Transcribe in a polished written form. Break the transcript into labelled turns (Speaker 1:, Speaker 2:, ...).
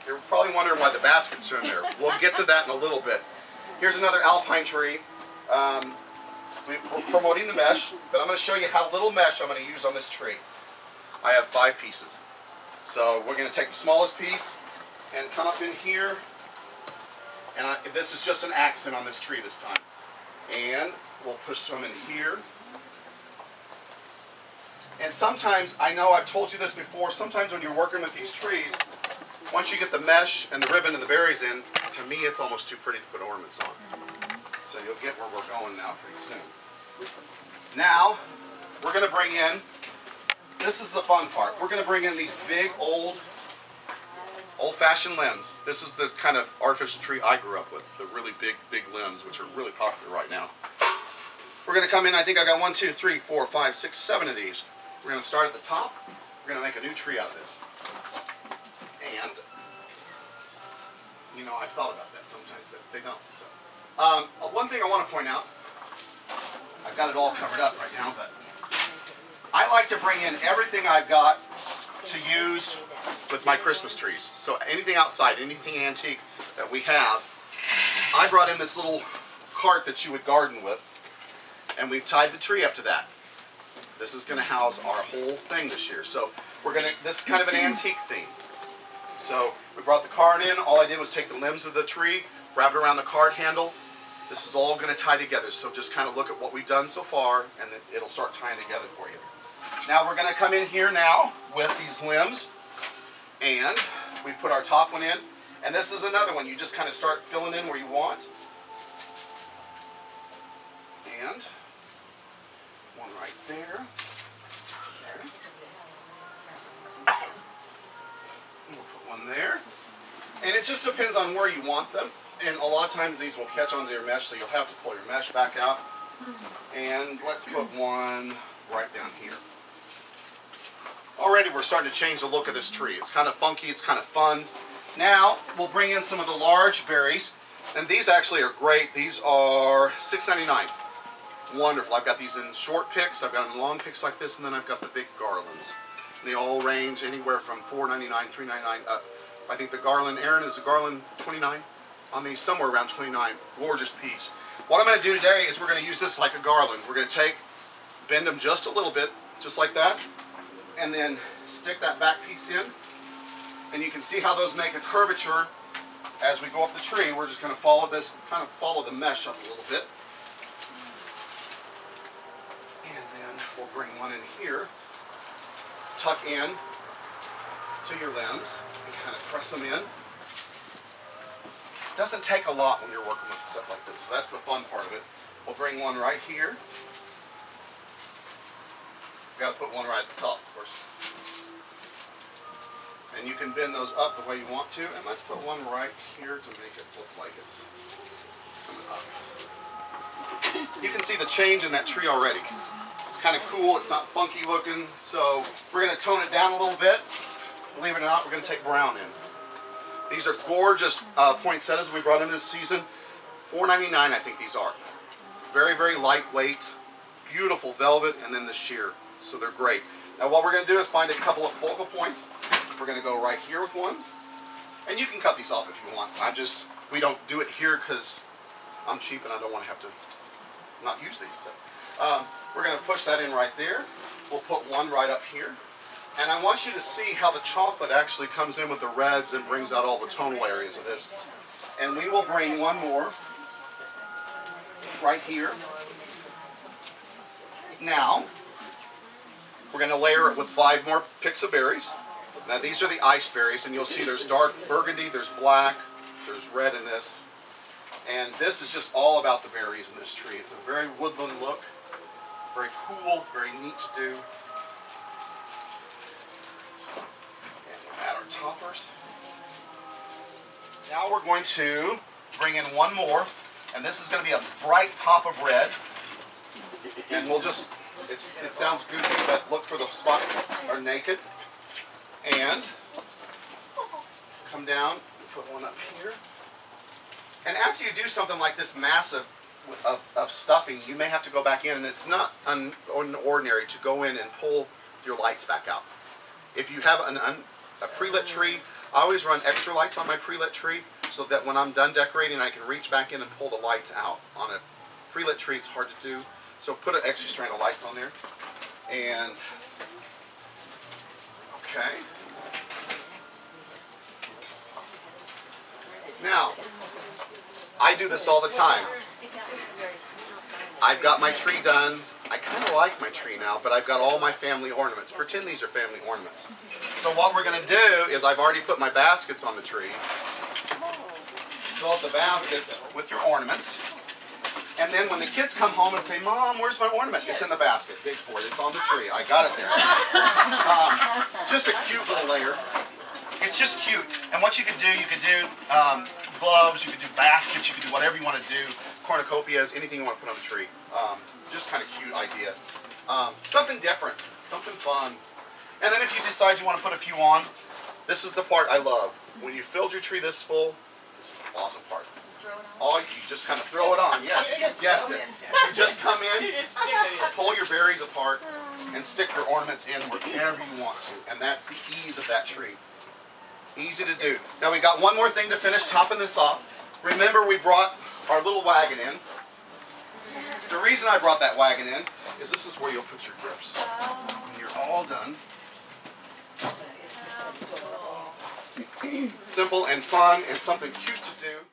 Speaker 1: You're probably wondering why the baskets are in there. We'll get to that in a little bit. Here's another alpine tree. We're promoting the mesh, but I'm going to show you how little mesh I'm going to use on this tree. I have 5 pieces. So we're going to take the smallest piece and come up in here. And this is just an accent on this tree this time. And we'll push some in here. And sometimes, I know I've told you this before, sometimes when you're working with these trees, once you get the mesh and the ribbon and the berries in, to me it's almost too pretty to put ornaments on. So you'll get where we're going now pretty soon. Now, we're going to bring in, this is the fun part, we're going to bring in these big old-fashioned limbs. This is the kind of artificial tree I grew up with, the really big limbs, which are really popular right now. We're going to come in, I think I got 1, 2, 3, 4, 5, 6, 7 of these. We're going to start at the top. We're going to make a new tree out of this. And, you know, I've thought about that sometimes, but they don't. So, one thing I want to point out, I've got it all covered up right now, but I like to bring in everything I've got to use with my Christmas trees. So anything outside, anything antique that we have, I brought in this little cart that you would garden with, and we've tied the tree up to that. This is going to house our whole thing this year. So this is kind of an antique theme. So we brought the cart in. All I did was take the limbs of the tree, wrap it around the cart handle. This is all going to tie together. So just kind of look at what we've done so far, and it'll start tying together for you. Now we're going to come in here now with these limbs, and we put our top one in. And this is another one. You just kind of start filling in where you want. And one right there. We'll put one there. And it just depends on where you want them. And a lot of times these will catch onto your mesh, so you'll have to pull your mesh back out. And let's put one right down here. Already we're starting to change the look of this tree. It's kind of funky, it's kind of fun. Now we'll bring in some of the large berries. And these actually are great. These are $6.99. Wonderful. I've got these in short picks, I've got them in long picks like this, and then I've got the big garlands. And they all range anywhere from $4.99, $3.99 up. I think the garland, Aaron, is a garland 29 on these, somewhere around 29. Gorgeous piece. What I'm going to do today is we're going to use this like a garland. We're going to bend them just a little bit, just like that, and then stick that back piece in. And you can see how those make a curvature as we go up the tree. We're just going to follow this, kind of follow the mesh up a little bit. And then we'll bring one in here, tuck in to your limbs, and kind of press them in. It doesn't take a lot when you're working with stuff like this, so that's the fun part of it. We'll bring one right here. We've got to put one right at the top, of course. And you can bend those up the way you want to, and let's put one right here to make it look like it's coming up. You can see the change in that tree already. It's kind of cool, it's not funky looking, so we're going to tone it down a little bit. Believe it or not, we're going to take brown in. These are gorgeous poinsettias we brought in this season. $4.99 I think these are. Very, very lightweight, beautiful velvet, and then the sheer. So they're great. Now what we're going to do is find a couple of focal points. We're going to go right here with one. And you can cut these off if you want. We don't do it here because I'm cheap and I don't want to have to not use these. So, we're going to push that in right there. We'll put one right up here. And I want you to see how the chocolate actually comes in with the reds and brings out all the tonal areas of this. And we will bring one more right here. Now, we're going to layer it with 5 more picks of berries. Now these are the ice berries, and you'll see there's dark burgundy, there's black, there's red in this. And this is just all about the berries in this tree. It's a very woodland look, very cool, very neat to do. And we'll add our toppers. Now we're going to bring in one more, and this is going to be a bright pop of red. And we'll just, it sounds goofy, but look for the spots that are naked. And come down and put one up here. And after you do something like this massive of stuffing, you may have to go back in, and it's not ordinary to go in and pull your lights back out. If you have a pre-lit tree, I always run extra lights on my pre-lit tree so that when I'm done decorating, I can reach back in and pull the lights out. On a pre-lit tree, it's hard to do. So put an extra strand of lights on there. And, okay. Now, I do this all the time. I've got my tree done. I kind of like my tree now, but I've got all my family ornaments. Pretend these are family ornaments. So what we're going to do is I've already put my baskets on the tree. Fill up the baskets with your ornaments. And then when the kids come home and say, Mom, where's my ornament? It's in the basket. Dig for it. It's on the tree. I got it there. Just a cute little layer. It's just cute. And what you could do gloves, you could do baskets, you could do whatever you want to do. Cornucopias, anything you want to put on the tree. Just kind of cute idea. Something different, something fun. And then if you decide you want to put a few on, this is the part I love. When you filled your tree this full, this is the awesome part. You just kind of throw it on. Yes, you guessed it. You just come in, pull your berries apart, and stick your ornaments in wherever you want to. And that's the ease of that tree. Easy to do. Now we got one more thing to finish topping this off. Remember we brought our little wagon in. The reason I brought that wagon in is this is where you'll put your gifts. When you're all done. Simple and fun and something cute to do.